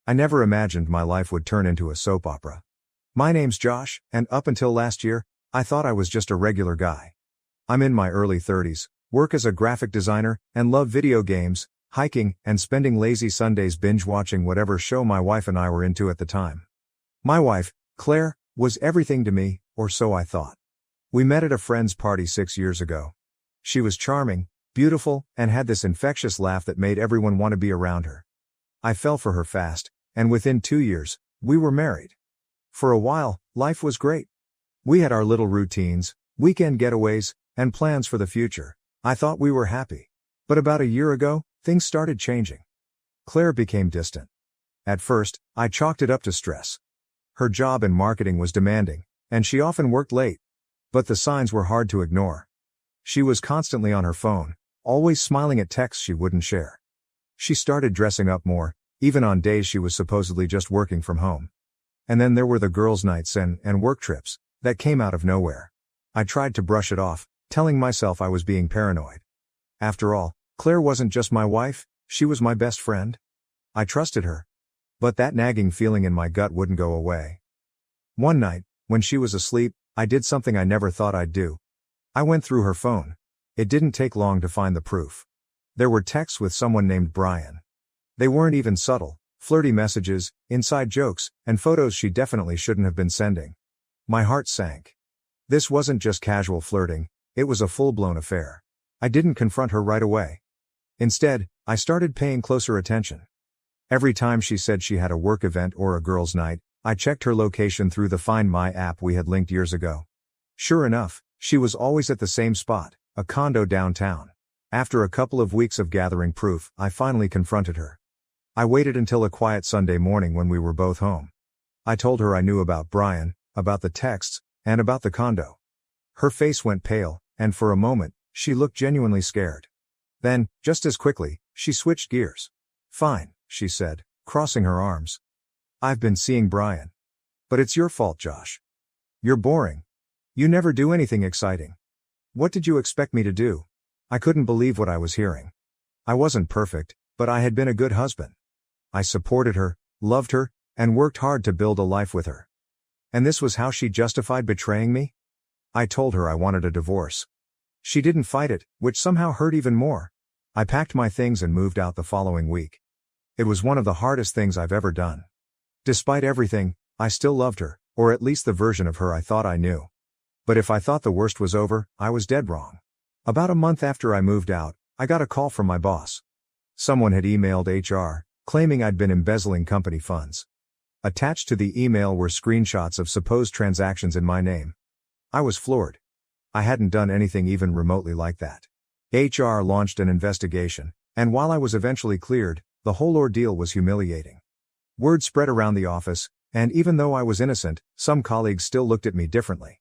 I never imagined my life would turn into a soap opera. My name's Josh, and up until last year, I thought I was just a regular guy. I'm in my early 30s, work as a graphic designer, and love video games, hiking, and spending lazy Sundays binge-watching whatever show my wife and I were into at the time. My wife, Claire, was everything to me, or so I thought. We met at a friend's party 6 years ago. She was charming, beautiful, and had this infectious laugh that made everyone want to be around her. I fell for her fast, and within 2 years, we were married. For a while, life was great. We had our little routines, weekend getaways, and plans for the future. I thought we were happy. But about a year ago, things started changing. Claire became distant. At first, I chalked it up to stress. Her job in marketing was demanding, and she often worked late. But the signs were hard to ignore. She was constantly on her phone, always smiling at texts she wouldn't share. She started dressing up more, even on days she was supposedly just working from home. And then there were the girls' nights and work trips that came out of nowhere. I tried to brush it off, telling myself I was being paranoid. After all, Claire wasn't just my wife, she was my best friend. I trusted her. But that nagging feeling in my gut wouldn't go away. One night, when she was asleep, I did something I never thought I'd do. I went through her phone. It didn't take long to find the proof. There were texts with someone named Brian. They weren't even subtle, flirty messages, inside jokes, and photos she definitely shouldn't have been sending. My heart sank. This wasn't just casual flirting, it was a full-blown affair. I didn't confront her right away. Instead, I started paying closer attention. Every time she said she had a work event or a girls' night, I checked her location through the Find My app we had linked years ago. Sure enough, she was always at the same spot, a condo downtown. After a couple of weeks of gathering proof, I finally confronted her. I waited until a quiet Sunday morning when we were both home. I told her I knew about Brian, about the texts, and about the condo. Her face went pale, and for a moment, she looked genuinely scared. Then, just as quickly, she switched gears. "Fine," she said, crossing her arms. "I've been seeing Brian. But it's your fault, Josh. You're boring. You never do anything exciting. What did you expect me to do?" I couldn't believe what I was hearing. I wasn't perfect, but I had been a good husband. I supported her, loved her, and worked hard to build a life with her. And this was how she justified betraying me? I told her I wanted a divorce. She didn't fight it, which somehow hurt even more. I packed my things and moved out the following week. It was one of the hardest things I've ever done. Despite everything, I still loved her, or at least the version of her I thought I knew. But if I thought the worst was over, I was dead wrong. About a month after I moved out, I got a call from my boss. Someone had emailed HR, claiming I'd been embezzling company funds. Attached to the email were screenshots of supposed transactions in my name. I was floored. I hadn't done anything even remotely like that. HR launched an investigation, and while I was eventually cleared, the whole ordeal was humiliating. Word spread around the office, and even though I was innocent, some colleagues still looked at me differently.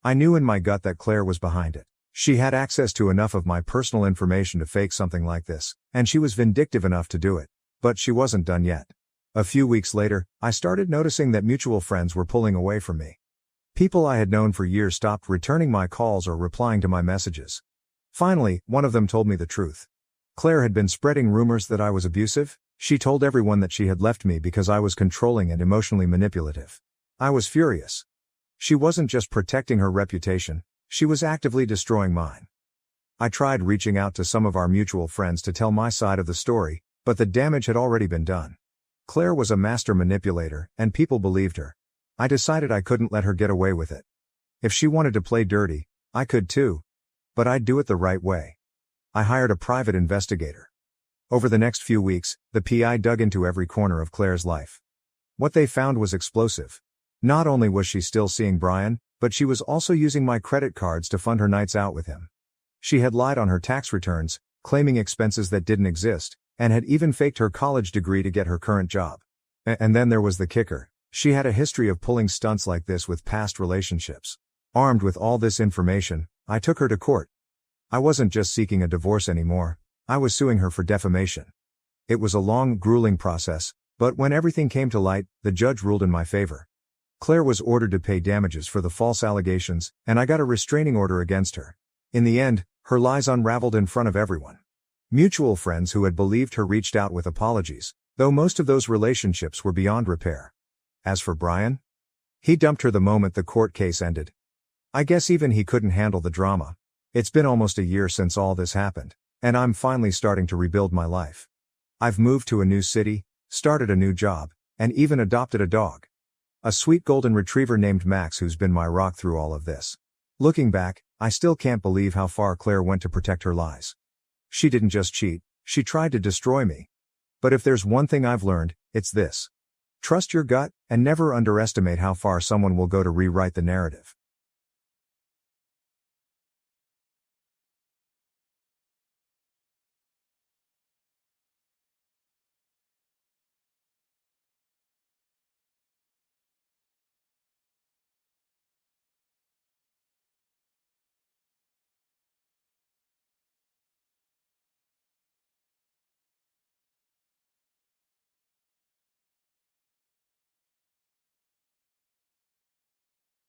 I knew in my gut that Claire was behind it. She had access to enough of my personal information to fake something like this, and she was vindictive enough to do it. But she wasn't done yet. A few weeks later, I started noticing that mutual friends were pulling away from me. People I had known for years stopped returning my calls or replying to my messages. Finally, one of them told me the truth. Claire had been spreading rumors that I was abusive. She told everyone that she had left me because I was controlling and emotionally manipulative. I was furious. She wasn't just protecting her reputation, she was actively destroying mine. I tried reaching out to some of our mutual friends to tell my side of the story, but the damage had already been done. Claire was a master manipulator, and people believed her. I decided I couldn't let her get away with it. If she wanted to play dirty, I could too. But I'd do it the right way. I hired a private investigator. Over the next few weeks, the PI dug into every corner of Claire's life. What they found was explosive. Not only was she still seeing Brian, but she was also using my credit cards to fund her nights out with him. She had lied on her tax returns, claiming expenses that didn't exist, and had even faked her college degree to get her current job. And then there was the kicker. She had a history of pulling stunts like this with past relationships. Armed with all this information, I took her to court. I wasn't just seeking a divorce anymore, I was suing her for defamation. It was a long, grueling process, but when everything came to light, the judge ruled in my favor. Claire was ordered to pay damages for the false allegations, and I got a restraining order against her. In the end, her lies unraveled in front of everyone. Mutual friends who had believed her reached out with apologies, Though most of those relationships were beyond repair. As for Brian, he dumped her the moment the court case ended. I guess even he couldn't handle the drama. It's been almost a year since all this happened, and I'm finally starting to rebuild my life. I've moved to a new city, started a new job, and even adopted a dog. A sweet golden retriever named Max who's been my rock through all of this. Looking back, I still can't believe how far Claire went to protect her lies. She didn't just cheat, she tried to destroy me. But if there's one thing I've learned, it's this. Trust your gut, and never underestimate how far someone will go to rewrite the narrative.